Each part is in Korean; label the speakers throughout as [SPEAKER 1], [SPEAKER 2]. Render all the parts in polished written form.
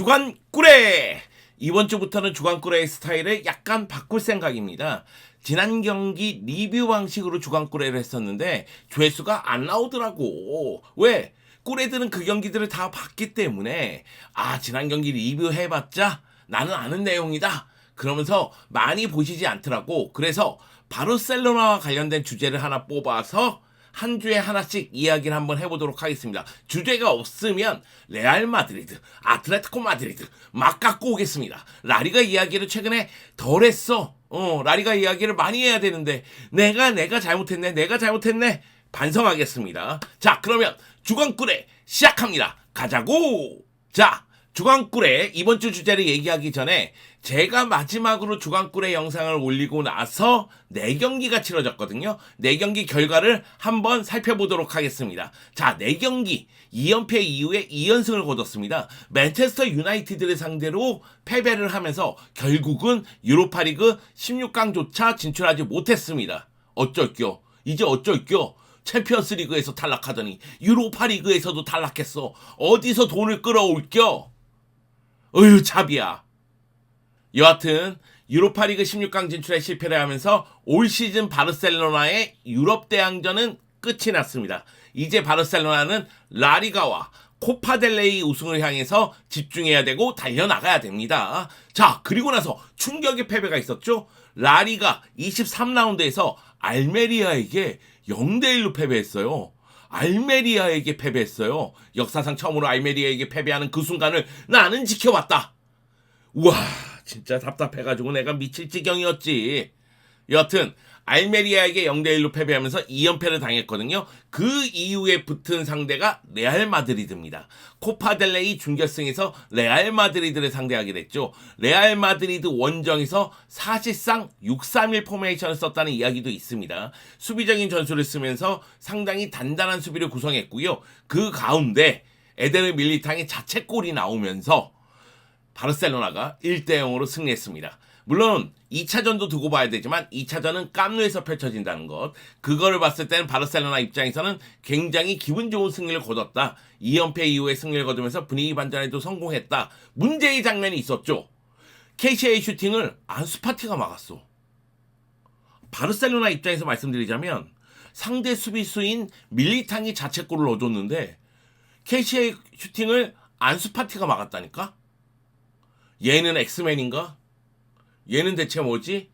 [SPEAKER 1] 주간 꾸레! 이번 주부터는 주간 꾸레의 스타일을 약간 바꿀 생각입니다. 지난 경기 리뷰 방식으로 주간 꾸레를 했었는데 조회수가 안 나오더라고. 왜? 꾸레들은 그 경기들을 다 봤기 때문에 지난 경기 리뷰해봤자 나는 아는 내용이다. 그러면서 많이 보시지 않더라고. 그래서 바르셀로나와 관련된 주제를 하나 뽑아서 한 주에 하나씩 이야기를 한번 해보도록 하겠습니다. 주제가 없으면 레알 마드리드, 아틀레티코 마드리드 막 갖고 오겠습니다. 라리가 이야기를 최근에 덜 했어. 라리가 이야기를 많이 해야 되는데 내가 잘못했네. 반성하겠습니다. 자, 그러면 주간꾸레 시작합니다. 가자고. 자, 주간꾸레 이번 주 주제를 얘기하기 전에 제가 마지막으로 주간꾸레 영상을 올리고 나서 4경기가 치러졌거든요. 4경기 결과를 한번 살펴보도록 하겠습니다. 자, 4경기 2연패 이후에 2연승을 거뒀습니다. 맨체스터 유나이티드를 상대로 패배를 하면서 결국은 유로파리그 16강조차 진출하지 못했습니다. 어쩔겨? 이제 어쩔겨? 챔피언스 리그에서 탈락하더니 유로파 리그에서도 탈락했어. 어디서 돈을 끌어올겨? 어휴, 잡이야. 여하튼 유로파 리그 16강 진출에 실패를 하면서 올 시즌 바르셀로나의 유럽 대항전은 끝이 났습니다. 이제 바르셀로나는 라리가와 코파델레이 우승을 향해서 집중해야 되고 달려나가야 됩니다. 자, 그리고 나서 충격의 패배가 있었죠. 라리가 23라운드에서 알메리아에게 0대1로 패배했어요. 알메리아에게 패배했어요. 역사상 처음으로 알메리아에게 패배하는 그 순간을 나는 지켜봤다. 우와, 진짜 답답해가지고 내가 미칠 지경이었지. 여하튼 알메리아에게 0대1로 패배하면서 2연패를 당했거든요. 그 이후에 붙은 상대가 레알 마드리드입니다. 코파델레이 준결승에서 레알 마드리드를 상대하게 됐죠. 레알 마드리드 원정에서 사실상 6-3-1 포메이션을 썼다는 이야기도 있습니다. 수비적인 전술을 쓰면서 상당히 단단한 수비를 구성했고요. 그 가운데 에데르 밀리탕의 자책골이 나오면서 바르셀로나가 1대0으로 승리했습니다. 물론 2차전도 두고 봐야 되지만 2차전은 깜누에서 펼쳐진다는 것, 그거를 봤을 때는 바르셀로나 입장에서는 굉장히 기분 좋은 승리를 거뒀다. 2연패 이후에 승리를 거두면서 분위기 반전에도 성공했다. 문제의 장면이 있었죠. KCA 슈팅을 안수파티가 막았어. 바르셀로나 입장에서 말씀드리자면 상대 수비수인 밀리탕이 자책골을 넣어줬는데 KCA 슈팅을 안수파티가 막았다니까? 얘는 엑스맨인가? 얘는 대체 뭐지?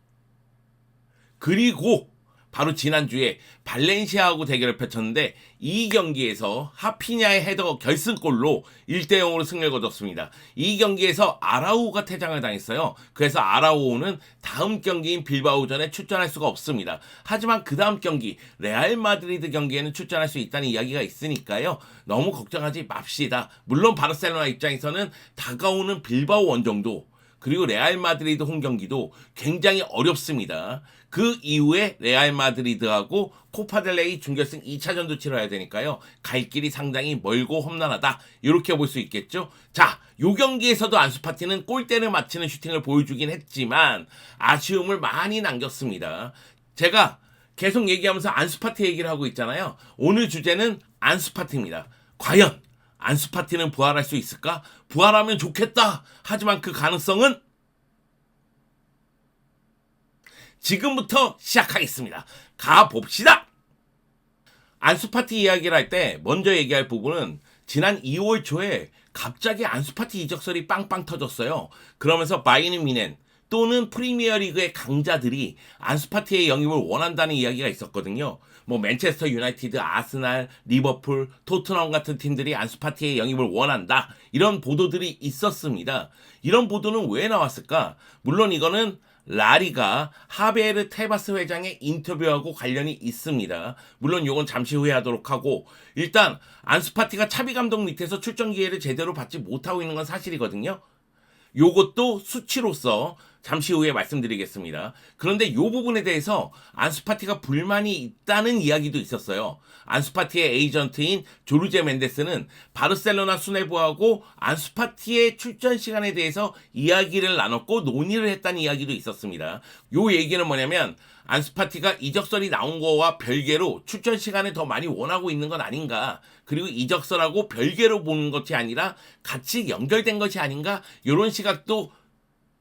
[SPEAKER 1] 그리고 바로 지난주에 발렌시아하고 대결을 펼쳤는데 이 경기에서 하피냐의 헤더 결승골로 1대0으로 승리를 거뒀습니다. 이 경기에서 아라우가 퇴장을 당했어요. 그래서 아라우는 다음 경기인 빌바오전에 출전할 수가 없습니다. 하지만 그 다음 경기 레알 마드리드 경기에는 출전할 수 있다는 이야기가 있으니까요. 너무 걱정하지 맙시다. 물론 바르셀로나 입장에서는 다가오는 빌바오 원정도 그리고 레알 마드리드 홈 경기도 굉장히 어렵습니다. 그 이후에 레알 마드리드하고 코파델레이 준결승 2차전도 치러야 되니까요. 갈 길이 상당히 멀고 험난하다. 이렇게 볼 수 있겠죠. 자, 요 경기에서도 안수파티는 골대를 맞히는 슈팅을 보여주긴 했지만 아쉬움을 많이 남겼습니다. 제가 계속 얘기하면서 안수파티 얘기를 하고 있잖아요. 오늘 주제는 안수파티입니다. 과연 안수파티는 부활할 수 있을까? 부활하면 좋겠다. 하지만 그 가능성은 지금부터 시작하겠습니다. 가봅시다. 안수파티 이야기를 할 때 먼저 얘기할 부분은 지난 2월 초에 갑자기 안수파티 이적설이 빵빵 터졌어요. 그러면서 바이에른 뮌헨 또는 프리미어리그의 강자들이 안수파티의 영입을 원한다는 이야기가 있었거든요. 맨체스터 유나이티드, 아스날, 리버풀, 토트넘 같은 팀들이 안수파티의 영입을 원한다. 이런 보도들이 있었습니다. 이런 보도는 왜 나왔을까? 물론 이거는 라리가 하베르 테바스 회장의 인터뷰하고 관련이 있습니다. 물론 이건 잠시 후에 하도록 하고 일단 안수파티가 차비 감독 밑에서 출전 기회를 제대로 받지 못하고 있는 건 사실이거든요. 요것도 수치로서 잠시 후에 말씀드리겠습니다. 그런데 이 부분에 대해서 안수파티가 불만이 있다는 이야기도 있었어요. 안수파티의 에이전트인 조르제 멘데스는 바르셀로나 수뇌부하고 안수파티의 출전 시간에 대해서 이야기를 나눴고 논의를 했다는 이야기도 있었습니다. 요 얘기는 뭐냐면 안수파티가 이적설이 나온 거와 별개로 출전 시간을 더 많이 원하고 있는 건 아닌가, 그리고 이적설하고 별개로 보는 것이 아니라 같이 연결된 것이 아닌가, 이런 시각도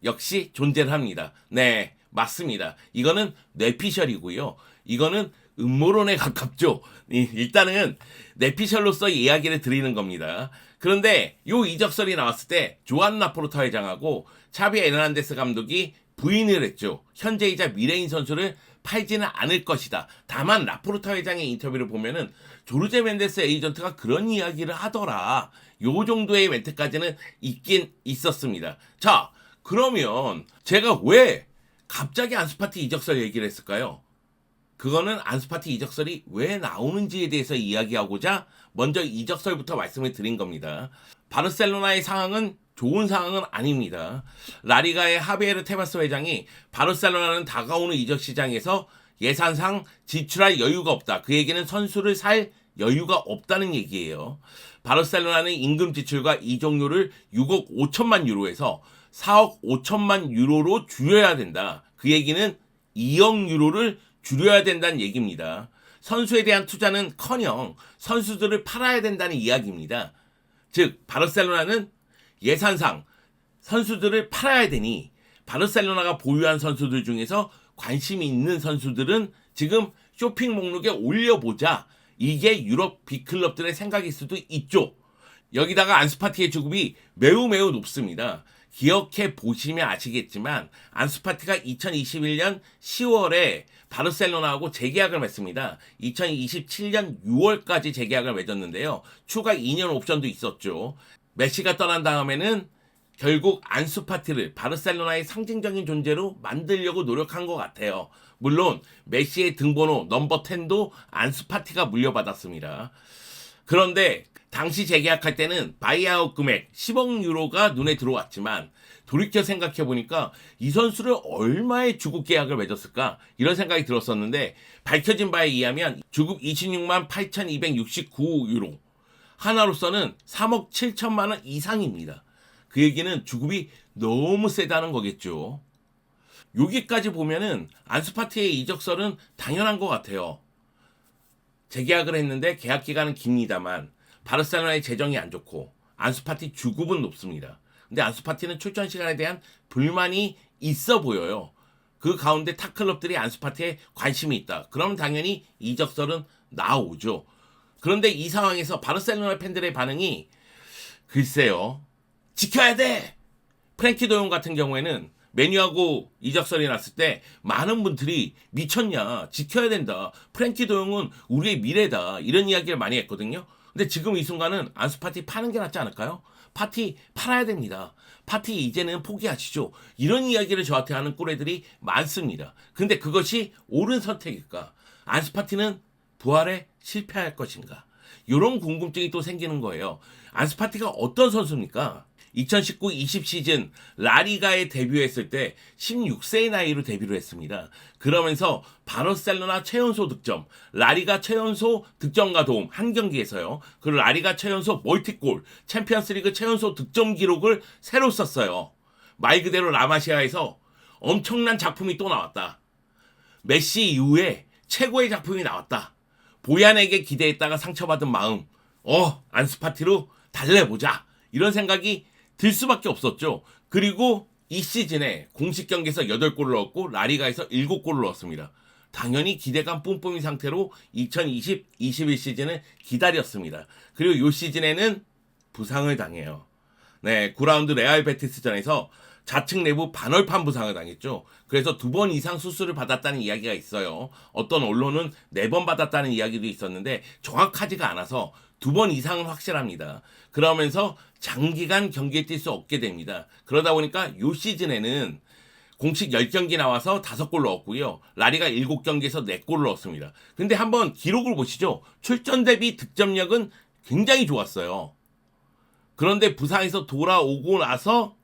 [SPEAKER 1] 역시 존재를 합니다. 네, 맞습니다. 이거는 뇌피셜이고요. 이거는 음모론에 가깝죠. 일단은 뇌피셜로서 이야기를 드리는 겁니다. 그런데 요 이적설이 나왔을 때 조안 라포르타 회장하고 차비 에르난데스 감독이 부인을 했죠. 현재이자 미래인 선수를 팔지는 않을 것이다. 다만 라포르타 회장의 인터뷰를 보면은 조르제 멘데스 에이전트가 그런 이야기를 하더라. 요 정도의 멘트까지는 있긴 있었습니다. 자, 그러면 제가 왜 갑자기 안수파티 이적설 얘기를 했을까요? 그거는 안수파티 이적설이 왜 나오는지에 대해서 이야기하고자 먼저 이적설부터 말씀을 드린 겁니다. 바르셀로나의 상황은 좋은 상황은 아닙니다. 라리가의 하비에르 테바스 회장이 바르셀로나는 다가오는 이적 시장에서 예산상 지출할 여유가 없다. 그 얘기는 선수를 살 여유가 없다는 얘기예요. 바르셀로나는 임금 지출과 이적료를 6억 5천만 유로에서 4억 5천만 유로로 줄여야 된다. 그 얘기는 2억 유로를 줄여야 된다는 얘기입니다. 선수에 대한 투자는커녕 선수들을 팔아야 된다는 이야기입니다. 즉 바르셀로나는 예산상 선수들을 팔아야 되니 바르셀로나가 보유한 선수들 중에서 관심이 있는 선수들은 지금 쇼핑 목록에 올려보자. 이게 유럽 빅클럽들의 생각일 수도 있죠. 여기다가 안수파티의 주급이 매우 높습니다. 기억해 보시면 아시겠지만 안수파티가 2021년 10월에 바르셀로나하고 재계약을 맺습니다. 2027년 6월까지 재계약을 맺었는데요. 추가 2년 옵션도 있었죠. 메시가 떠난 다음에는 결국 안수파티를 바르셀로나의 상징적인 존재로 만들려고 노력한 것 같아요. 물론 메시의 등번호 넘버 10도 안수파티가 물려받았습니다. 그런데 당시 재계약할 때는 바이아웃 금액 10억 유로가 눈에 들어왔지만 돌이켜 생각해보니까 이 선수를 얼마에 주급 계약을 맺었을까? 이런 생각이 들었었는데 밝혀진 바에 의하면 주급 26만 8,269 유로, 하나로서는 3억 7천만 원 이상입니다. 그 얘기는 주급이 너무 세다는 거겠죠. 여기까지 보면은 안수파티의 이적설은 당연한 것 같아요. 재계약을 했는데 계약 기간은 깁니다만 바르셀로나의 재정이 안 좋고 안수파티 주급은 높습니다. 근데 안수파티는 출전 시간에 대한 불만이 있어 보여요. 그 가운데 탑 클럽들이 안수파티에 관심이 있다. 그러면 당연히 이적설은 나오죠. 그런데 이 상황에서 바르셀로나 팬들의 반응이 글쎄요. 지켜야 돼! 프랭키 도용 같은 경우에는 메뉴하고 이적설이 났을 때 많은 분들이 미쳤냐, 지켜야 된다, 프랭키 도용은 우리의 미래다, 이런 이야기를 많이 했거든요. 근데 지금 이 순간은 안수파티 파는 게 낫지 않을까요? 파티 팔아야 됩니다. 파티 이제는 포기하시죠. 이런 이야기를 저한테 하는 꿀애들이 많습니다. 근데 그것이 옳은 선택일까? 안수파티는 부활에 실패할 것인가? 이런 궁금증이 또 생기는 거예요. 안수파티가 어떤 선수입니까? 2019-20 시즌 라리가에 데뷔했을 때 16세의 나이로 데뷔를 했습니다. 그러면서 바르셀로나 최연소 득점, 라리가 최연소 득점과 도움 한 경기에서요. 그리고 라리가 최연소 멀티골, 챔피언스리그 최연소 득점 기록을 새로 썼어요. 말 그대로 라마시아에서 엄청난 작품이 또 나왔다. 메시 이후에 최고의 작품이 나왔다. 보얀에게 기대했다가 상처받은 마음, 안수파티로 달래보자, 이런 생각이 들 수밖에 없었죠. 그리고 이 시즌에 공식 경기에서 8골을 넣었고 라리가에서 7골을 넣었습니다. 당연히 기대감 뿜뿜인 상태로 2020-21 시즌을 기다렸습니다. 그리고 이 시즌에는 부상을 당해요. 네, 9라운드 레알 베티스전에서 좌측 내부 반월판 부상을 당했죠. 그래서 2번 이상 수술을 받았다는 이야기가 있어요. 어떤 언론은 4번 받았다는 이야기도 있었는데 정확하지가 않아서 2번 이상은 확실합니다. 그러면서 장기간 경기에 뛸 수 없게 됩니다. 그러다 보니까 이 시즌에는 공식 10경기 나와서 5골 넣었고요. 라리가 7경기에서 4골을 넣었습니다. 근데 한번 기록을 보시죠. 출전 대비 득점력은 굉장히 좋았어요. 그런데 부상에서 돌아오고 나서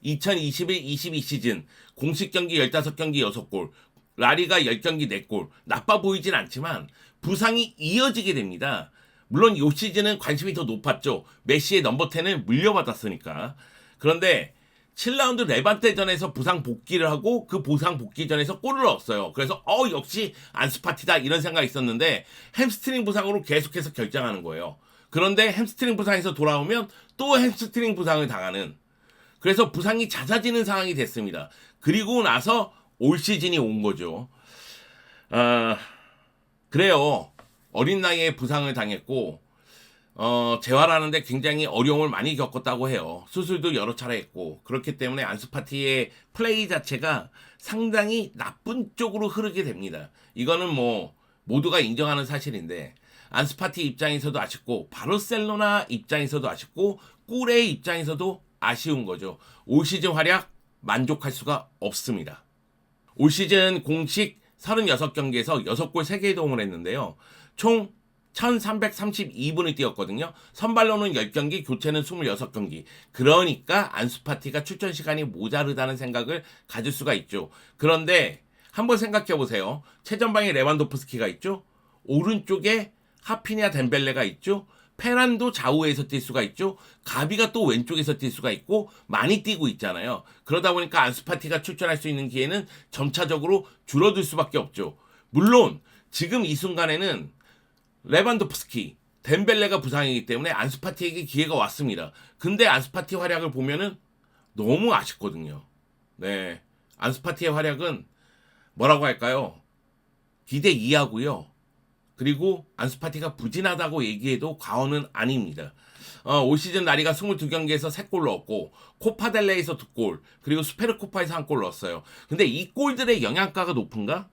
[SPEAKER 1] 2021-22 시즌 공식 경기 15경기 6골, 라리가 10경기 4골. 나빠 보이진 않지만 부상이 이어지게 됩니다. 물론 이 시즌은 관심이 더 높았죠. 메시의 넘버 10을 물려받았으니까. 그런데 7라운드 레반테전에서 부상 복귀를 하고 그 부상 복귀전에서 골을 넣었어요. 그래서 역시 안수파티다 이런 생각이 있었는데 햄스트링 부상으로 계속해서 결장하는 거예요. 그런데 햄스트링 부상에서 돌아오면 또 햄스트링 부상을 당하는, 그래서 부상이 잦아지는 상황이 됐습니다. 그리고 나서 올 시즌이 온 거죠. 그래요. 어린 나이에 부상을 당했고 재활하는데 굉장히 어려움을 많이 겪었다고 해요. 수술도 여러 차례 했고, 그렇기 때문에 안수파티의 플레이 자체가 상당히 나쁜 쪽으로 흐르게 됩니다. 이거는 뭐 모두가 인정하는 사실인데, 안수파티 입장에서도 아쉽고 바르셀로나 입장에서도 아쉽고 꿀의 입장에서도 아쉬운 거죠. 올 시즌 활약 만족할 수가 없습니다. 올 시즌 공식 36경기에서 6골 3개의 도움을 했는데요. 총 1332분을 뛰었거든요. 선발로는 10경기, 교체는 26경기. 그러니까 안수파티가 출전 시간이 모자르다는 생각을 가질 수가 있죠. 그런데 한번 생각해 보세요. 최전방에 레반도프스키가 있죠. 오른쪽에 하피냐 덴벨레가 있죠. 페란도 좌우에서 뛸 수가 있죠. 가비가 또 왼쪽에서 뛸 수가 있고 많이 뛰고 있잖아요. 그러다 보니까 안수파티가 출전할 수 있는 기회는 점차적으로 줄어들 수밖에 없죠. 물론 지금 이 순간에는 레반도프스키, 덴벨레가 부상이기 때문에 안수파티에게 기회가 왔습니다. 근데 안수파티 활약을 보면은 너무 아쉽거든요. 네, 안수파티의 활약은 뭐라고 할까요? 기대 이하고요. 그리고 안수파티가 부진하다고 얘기해도 과언은 아닙니다. 올 시즌 라리가 22경기에서 3골 넣었고 코파델레에서 2골, 그리고 스페르코파에서 1골 넣었어요. 근데 이 골들의 영향가가 높은가?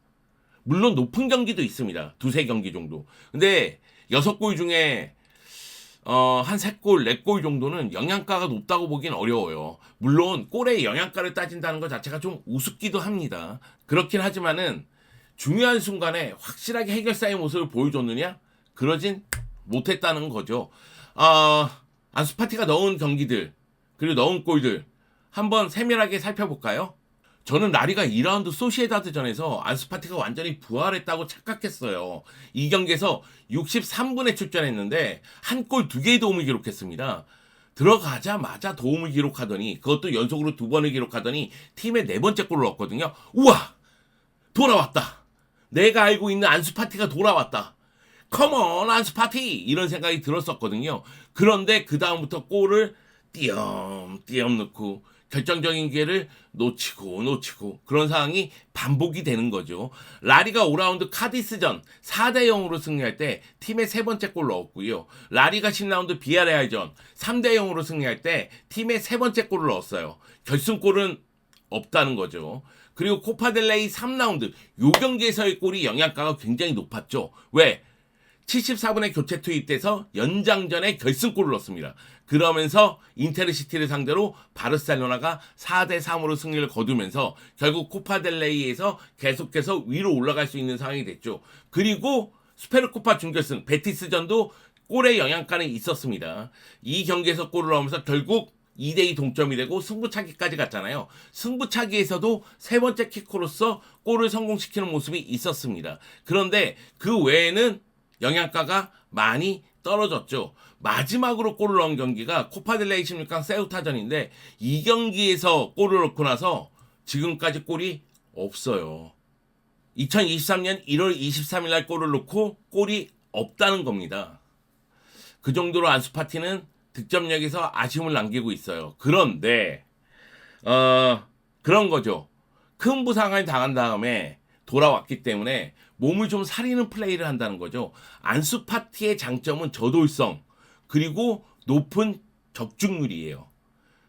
[SPEAKER 1] 물론 높은 경기도 있습니다. 2-3경기 정도. 근데 6골 중에 한 3골, 4골 정도는 영향가가 높다고 보긴 어려워요. 물론 골의 영향가를 따진다는 것 자체가 좀 우습기도 합니다. 그렇긴 하지만은 중요한 순간에 확실하게 해결사의 모습을 보여줬느냐? 그러진 못했다는 거죠. 안수파티가 넣은 경기들, 그리고 넣은 골들 한번 세밀하게 살펴볼까요? 저는 라리가 2라운드 소시에다드전에서 안수파티가 완전히 부활했다고 착각했어요. 이 경기에서 63분에 출전했는데 한 골 2개의 도움을 기록했습니다. 들어가자마자 도움을 기록하더니, 그것도 연속으로 2번을 기록하더니 팀의 4번째 골을 넣었거든요. 우와! 돌아왔다! 내가 알고 있는 안수파티가 돌아왔다. 컴온 안수파티! 이런 생각이 들었었거든요. 그런데 그 다음부터 골을 띄엄띄엄 넣고 결정적인 기회를 놓치고 그런 상황이 반복이 되는 거죠. 라리가 5라운드 카디스전 4-0으로 승리할 때 팀의 3번째 골 넣었고요. 라리가 10라운드 비아레알전 3-0으로 승리할 때 팀의 3번째 골을 넣었어요. 결승골은 없다는 거죠. 그리고 코파델레이 3라운드 요 경기에서의 골이 영향가가 굉장히 높았죠. 왜? 74분에 교체 투입돼서 연장전에 결승골을 넣었습니다. 그러면서 인테르시티를 상대로 바르셀로나가 4-3으로 승리를 거두면서 결국 코파델레이에서 계속해서 위로 올라갈 수 있는 상황이 됐죠. 그리고 스페르코파 준결승 베티스전도 골의 영향가는 있었습니다. 이 경기에서 골을 넣으면서 결국 2대2 동점이 되고 승부차기까지 갔잖아요. 승부차기에서도 3번째 키커로서 골을 성공시키는 모습이 있었습니다. 그런데 그 외에는 영향가가 많이 떨어졌죠. 마지막으로 골을 넣은 경기가 코파델레이 16강 세우타전인데 이 경기에서 골을 넣고 나서 지금까지 골이 없어요. 2023년 1월 23일 날 골을 넣고 골이 없다는 겁니다. 그 정도로 안수파티는 득점력에서 아쉬움을 남기고 있어요. 그런데 그런 거죠. 큰 부상을 당한 다음에 돌아왔기 때문에 몸을 좀 사리는 플레이를 한다는 거죠. 안수파티의 장점은 저돌성, 그리고 높은 적중률이에요.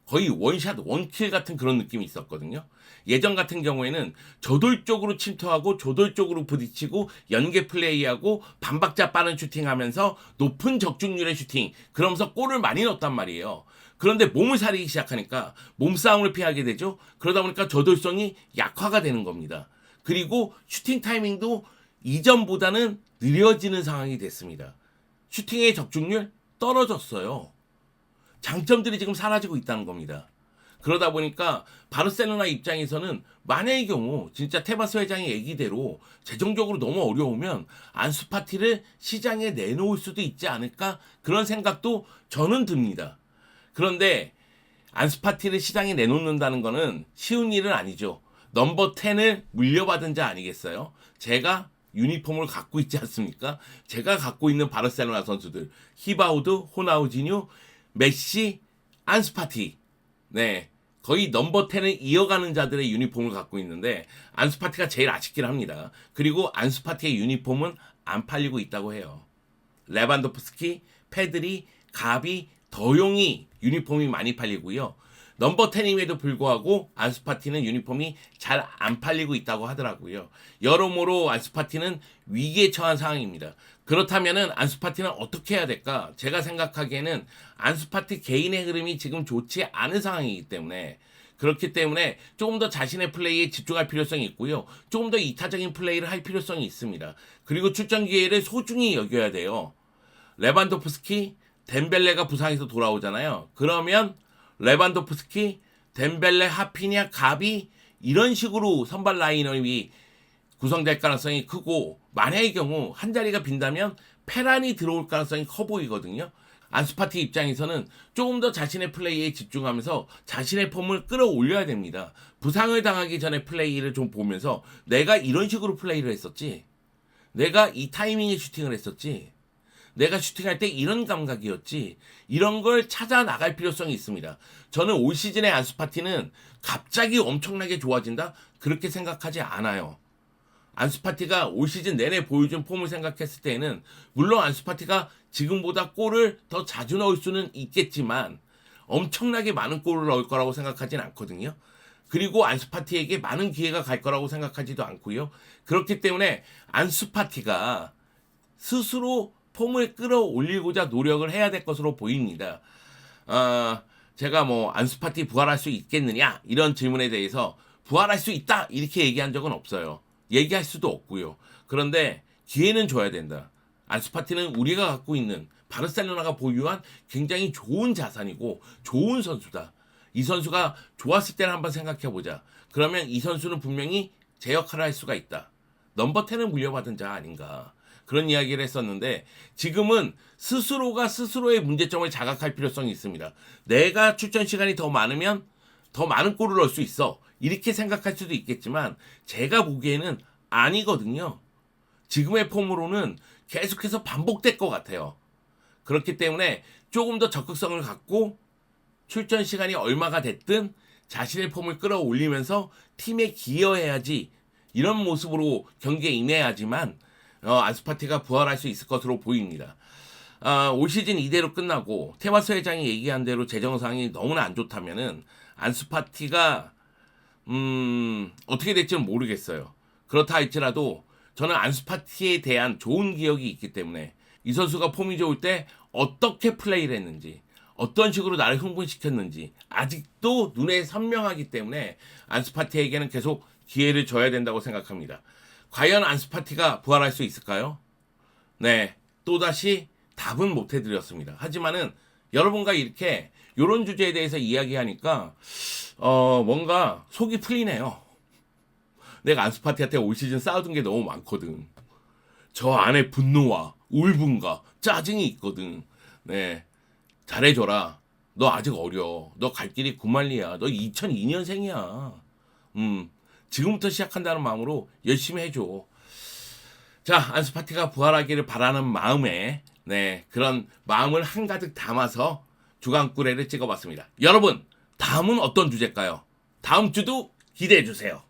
[SPEAKER 1] 거의 원샷, 원킬 같은 그런 느낌이 있었거든요. 예전 같은 경우에는 저돌적으로 침투하고 저돌적으로 부딪히고 연계 플레이하고 반박자 빠른 슈팅하면서 높은 적중률의 슈팅, 그러면서 골을 많이 넣었단 말이에요. 그런데 몸을 사리기 시작하니까 몸싸움을 피하게 되죠. 그러다 보니까 저돌성이 약화가 되는 겁니다. 그리고 슈팅 타이밍도 이전보다는 느려지는 상황이 됐습니다. 슈팅의 적중률 떨어졌어요. 장점들이 지금 사라지고 있다는 겁니다. 그러다 보니까 바르셀로나 입장에서는 만약의 경우 진짜 테바스 회장의 얘기대로 재정적으로 너무 어려우면 안수파티를 시장에 내놓을 수도 있지 않을까 그런 생각도 저는 듭니다. 그런데 안수파티를 시장에 내놓는다는 거는 쉬운 일은 아니죠. 넘버 10을 물려받은 자 아니겠어요? 제가 유니폼을 갖고 있지 않습니까? 제가 갖고 있는 바르셀로나 선수들 히바우드, 호나우지뉴, 메시, 안수파티 네 거의 넘버 10을 이어가는 자들의 유니폼을 갖고 있는데 안수파티가 제일 아쉽긴 합니다. 그리고 안수파티의 유니폼은 안 팔리고 있다고 해요. 레반도프스키, 페드리, 가비, 더용이 유니폼이 많이 팔리고요. 넘버 10임에도 불구하고 안수파티는 유니폼이 잘 안 팔리고 있다고 하더라고요. 여러모로 안수파티는 위기에 처한 상황입니다. 그렇다면은 안수파티는 어떻게 해야 될까? 제가 생각하기에는 안수파티 개인의 흐름이 지금 좋지 않은 상황이기 때문에 그렇기 때문에 조금 더 자신의 플레이에 집중할 필요성이 있고요. 조금 더 이타적인 플레이를 할 필요성이 있습니다. 그리고 출전 기회를 소중히 여겨야 돼요. 레반도프스키, 덴벨레가 부상에서 돌아오잖아요. 그러면 레반도프스키, 덴벨레, 하피냐, 가비 이런 식으로 선발 라인업이 구성될 가능성이 크고 만약의 경우 한 자리가 빈다면 페란이 들어올 가능성이 커 보이거든요. 안수파티 입장에서는 조금 더 자신의 플레이에 집중하면서 자신의 폼을 끌어올려야 됩니다. 부상을 당하기 전에 플레이를 좀 보면서 내가 이런 식으로 플레이를 했었지. 내가 이 타이밍에 슈팅을 했었지. 내가 슈팅할 때 이런 감각이었지. 이런 걸 찾아 나갈 필요성이 있습니다. 저는 올 시즌의 안수파티는 갑자기 엄청나게 좋아진다? 그렇게 생각하지 않아요. 안수파티가 올 시즌 내내 보여준 폼을 생각했을 때에는 물론 안수파티가 지금보다 골을 더 자주 넣을 수는 있겠지만 엄청나게 많은 골을 넣을 거라고 생각하진 않거든요. 그리고 안수파티에게 많은 기회가 갈 거라고 생각하지도 않고요. 그렇기 때문에 안수파티가 스스로 폼을 끌어올리고자 노력을 해야 될 것으로 보입니다. 제가 뭐 안수파티 부활할 수 있겠느냐 이런 질문에 대해서 부활할 수 있다 이렇게 얘기한 적은 없어요. 얘기할 수도 없고요. 그런데 기회는 줘야 된다. 안수파티는 우리가 갖고 있는 바르셀로나가 보유한 굉장히 좋은 자산이고 좋은 선수다. 이 선수가 좋았을 때는 한번 생각해보자. 그러면 이 선수는 분명히 제 역할을 할 수가 있다. 넘버 10을 물려받은 자 아닌가. 그런 이야기를 했었는데 지금은 스스로가 스스로의 문제점을 자각할 필요성이 있습니다. 내가 출전 시간이 더 많으면 더 많은 골을 넣을 수 있어. 이렇게 생각할 수도 있겠지만 제가 보기에는 아니거든요. 지금의 폼으로는 계속해서 반복될 것 같아요. 그렇기 때문에 조금 더 적극성을 갖고 출전 시간이 얼마가 됐든 자신의 폼을 끌어올리면서 팀에 기여해야지 이런 모습으로 경기에 임해야지만 안수파티가 부활할 수 있을 것으로 보입니다. 올 시즌 이대로 끝나고 테바스 회장이 얘기한 대로 재정 상황이 너무나 안 좋다면은 안수파티가 어떻게 될지는 모르겠어요. 그렇다 할지라도 저는 안수파티에 대한 좋은 기억이 있기 때문에 이 선수가 폼이 좋을 때 어떻게 플레이를 했는지 어떤 식으로 나를 흥분시켰는지 아직도 눈에 선명하기 때문에 안수파티에게는 계속 기회를 줘야 된다고 생각합니다. 과연 안수파티가 부활할 수 있을까요? 네, 또다시 답은 못 해드렸습니다. 하지만은 여러분과 이렇게 이런 주제에 대해서 이야기하니까 뭔가 속이 풀리네요. 내가 안수파티한테 올 시즌 쌓아둔 게 너무 많거든. 저 안에 분노와 울분과 짜증이 있거든. 네, 잘해줘라. 너 아직 어려. 너 갈 길이 구만리야. 너 2002년생이야. 지금부터 시작한다는 마음으로 열심히 해줘. 자, 안수파티가 부활하기를 바라는 마음에 네, 그런 마음을 한가득 담아서 주간꾸레를 찍어봤습니다. 여러분, 다음은 어떤 주제일까요? 다음 주도 기대해주세요.